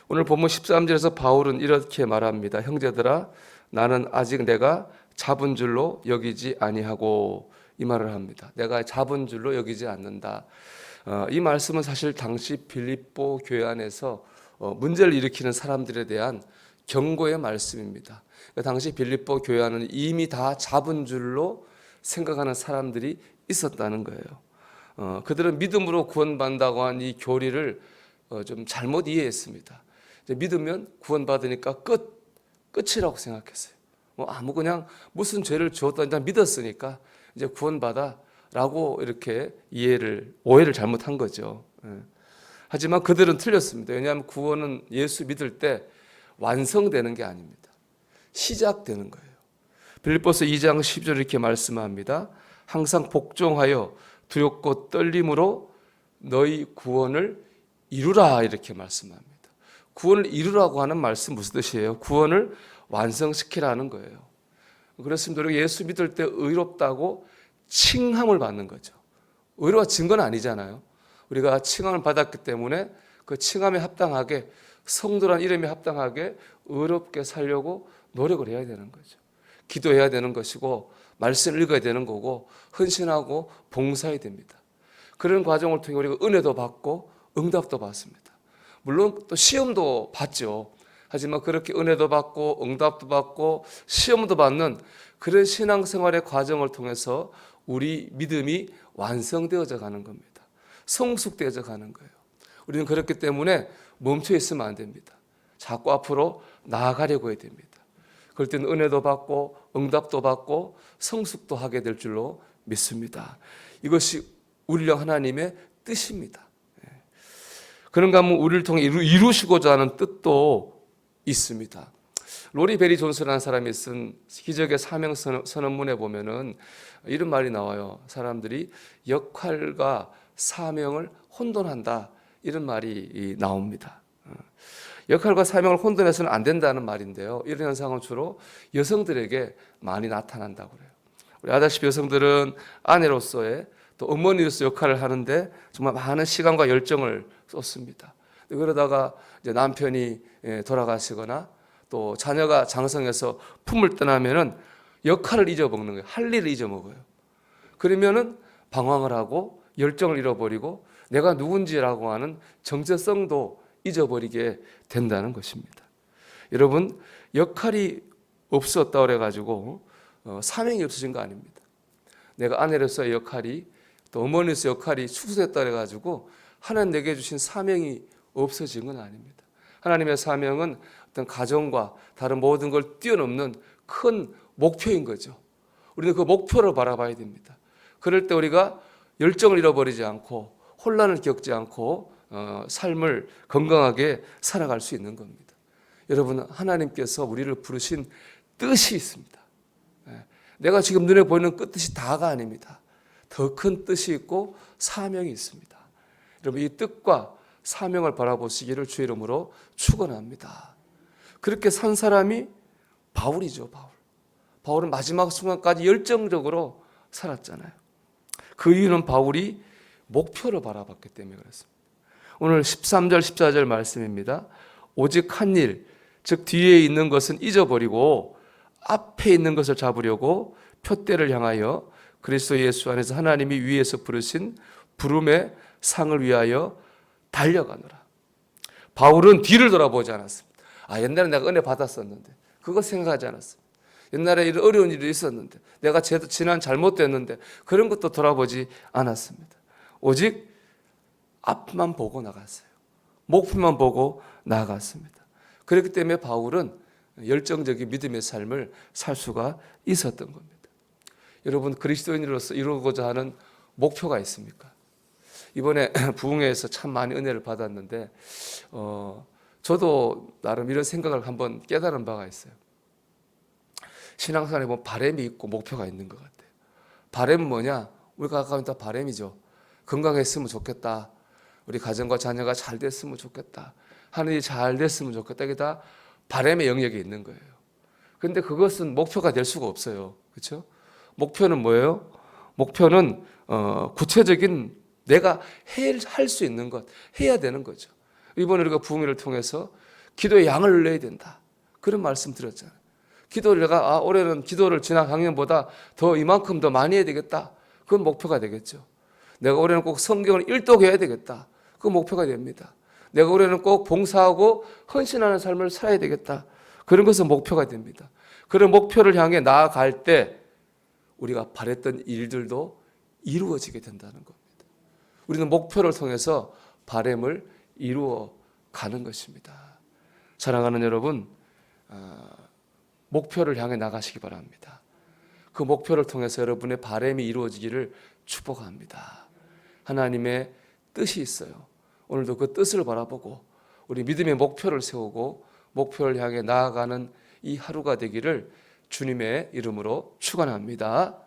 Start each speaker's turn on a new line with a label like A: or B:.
A: 오늘 본문 13절에서 바울은 이렇게 말합니다. 형제들아, 나는 아직 내가 잡은 줄로 여기지 아니하고, 이 말을 합니다. 내가 잡은 줄로 여기지 않는다. 이 말씀은 사실 당시 빌립보 교회 안에서 문제를 일으키는 사람들에 대한 경고의 말씀입니다. 당시 빌립보 교회 안은 이미 다 잡은 줄로 생각하는 사람들이 있었다는 거예요. 그들은 믿음으로 구원받는다고 한 이 교리를 좀 잘못 이해했습니다. 믿으면 구원받으니까 끝이라고 생각했어요. 그냥 무슨 죄를 지었다 일단 믿었으니까 이제 구원받아라고 이렇게 오해를 잘못한 거죠. 하지만 그들은 틀렸습니다. 왜냐하면 구원은 예수 믿을 때 완성되는 게 아닙니다. 시작되는 거예요. 빌립보서 2장 10절 이렇게 말씀합니다. 항상 복종하여 두렵고 떨림으로 너희 구원을 이루라, 이렇게 말씀합니다. 구원을 이루라고 하는 말씀 무슨 뜻이에요? 구원을 완성시키라는 거예요. 그렇습니다. 우리가 예수 믿을 때 의롭다고 칭함을 받는 거죠. 의로가 증거는 아니잖아요. 우리가 칭함을 받았기 때문에 그 칭함에 합당하게, 성도란 이름에 합당하게 의롭게 살려고 노력을 해야 되는 거죠. 기도해야 되는 것이고 말씀을 읽어야 되는 거고 헌신하고 봉사해야 됩니다. 그런 과정을 통해 우리가 은혜도 받고 응답도 받습니다. 물론 또 시험도 받죠. 하지만 그렇게 은혜도 받고 응답도 받고 시험도 받는 그런 신앙생활의 과정을 통해서 우리 믿음이 완성되어져 가는 겁니다. 성숙되어져 가는 거예요. 우리는 그렇기 때문에 멈춰 있으면 안 됩니다. 자꾸 앞으로 나아가려고 해야 됩니다. 그럴 때는 은혜도 받고 응답도 받고 성숙도 하게 될 줄로 믿습니다. 이것이 우리랑 하나님의 뜻입니다. 그런가 하면 우리를 통해 이루시고자 하는 뜻도 있습니다. 로리 베리 존슨이라는 사람이 쓴 기적의 사명 선언문에 보면은 이런 말이 나와요. 사람들이 역할과 사명을 혼돈한다, 이런 말이 나옵니다. 역할과 사명을 혼돈해서는 안 된다는 말인데요. 이런 현상은 주로 여성들에게 많이 나타난다고 그래요. 우리 아다시피 여성들은 아내로서의 또 어머니로서 역할을 하는데 정말 많은 시간과 열정을 쏟습니다. 그러다가 이제 남편이 돌아가시거나 또 자녀가 장성해서 품을 떠나면은 역할을 잊어먹는 거예요. 할 일을 잊어먹어요. 그러면은 방황을 하고 열정을 잃어버리고 내가 누군지라고 하는 정체성도 잊어버리게 된다는 것입니다. 여러분, 역할이 없었다 그래가지고 사명이 없어진 거 아닙니다. 내가 아내로서의 역할이 또 어머니로서의 역할이 축소됐다 그래가지고 하나님 내게 주신 사명이 없어진 건 아닙니다. 하나님의 사명은 어떤 가정과 다른 모든 걸 뛰어넘는 큰 목표인 거죠. 우리는 그 목표를 바라봐야 됩니다. 그럴 때 우리가 열정을 잃어버리지 않고 혼란을 겪지 않고 삶을 건강하게 살아갈 수 있는 겁니다. 여러분, 하나님께서 우리를 부르신 뜻이 있습니다. 내가 지금 눈에 보이는 끝뜻이 다가 아닙니다. 더 큰 뜻이 있고 사명이 있습니다. 여러분, 이 뜻과 사명을 바라보시기를 주의 이름으로 축원합니다. 그렇게 산 사람이 바울이죠. 바울은 마지막 순간까지 열정적으로 살았잖아요. 그 이유는 바울이 목표를 바라봤기 때문에 그렇습니다. 오늘 13절 14절 말씀입니다. 오직 한 일, 즉 뒤에 있는 것은 잊어버리고 앞에 있는 것을 잡으려고 표대를 향하여 그리스도 예수 안에서 하나님이 위에서 부르신 부름의 상을 위하여 달려가노라. 바울은 뒤를 돌아보지 않았습니다. 옛날에 내가 은혜 받았었는데 그거 생각하지 않았습니다. 옛날에 이런 어려운 일이 있었는데 내가 지난 잘못됐는데 그런 것도 돌아보지 않았습니다. 오직 앞만 보고 나갔어요. 목표만 보고 나갔습니다. 그렇기 때문에 바울은 열정적인 믿음의 삶을 살 수가 있었던 겁니다. 여러분, 그리스도인으로서 이루고자 하는 목표가 있습니까? 이번에 부흥회에서 참 많이 은혜를 받았는데 저도 나름 이런 생각을 한번 깨달은 바가 있어요. 신앙생활에 보면 바람이 있고 목표가 있는 것 같아요. 바람은 뭐냐? 우리가 가까운 다 바람이죠. 건강했으면 좋겠다. 우리 가정과 자녀가 잘 됐으면 좋겠다. 하늘이 잘 됐으면 좋겠다. 이게 다 바람의 영역에 있는 거예요. 그런데 그것은 목표가 될 수가 없어요. 그렇죠? 목표는 뭐예요? 목표는 구체적인 내가 할 수 있는 것, 해야 되는 거죠. 이번에 우리가 부흥회를 통해서 기도의 양을 늘려야 된다. 그런 말씀 드렸잖아요. 기도를 내가 올해는 기도를 지난 학년보다 더 이만큼 더 많이 해야 되겠다. 그건 목표가 되겠죠. 내가 올해는 꼭 성경을 일독해야 되겠다. 그건 목표가 됩니다. 내가 올해는 꼭 봉사하고 헌신하는 삶을 살아야 되겠다. 그런 것은 목표가 됩니다. 그런 목표를 향해 나아갈 때 우리가 바랬던 일들도 이루어지게 된다는 겁니다. 우리는 목표를 통해서 바람을 이루어 가는 것입니다. 사랑하는 여러분, 목표를 향해 나가시기 바랍니다. 그 목표를 통해서 여러분의 바람이 이루어지기를 축복합니다. 하나님의 뜻이 있어요. 오늘도 그 뜻을 바라보고 우리 믿음의 목표를 세우고 목표를 향해 나아가는 이 하루가 되기를 주님의 이름으로 축원합니다.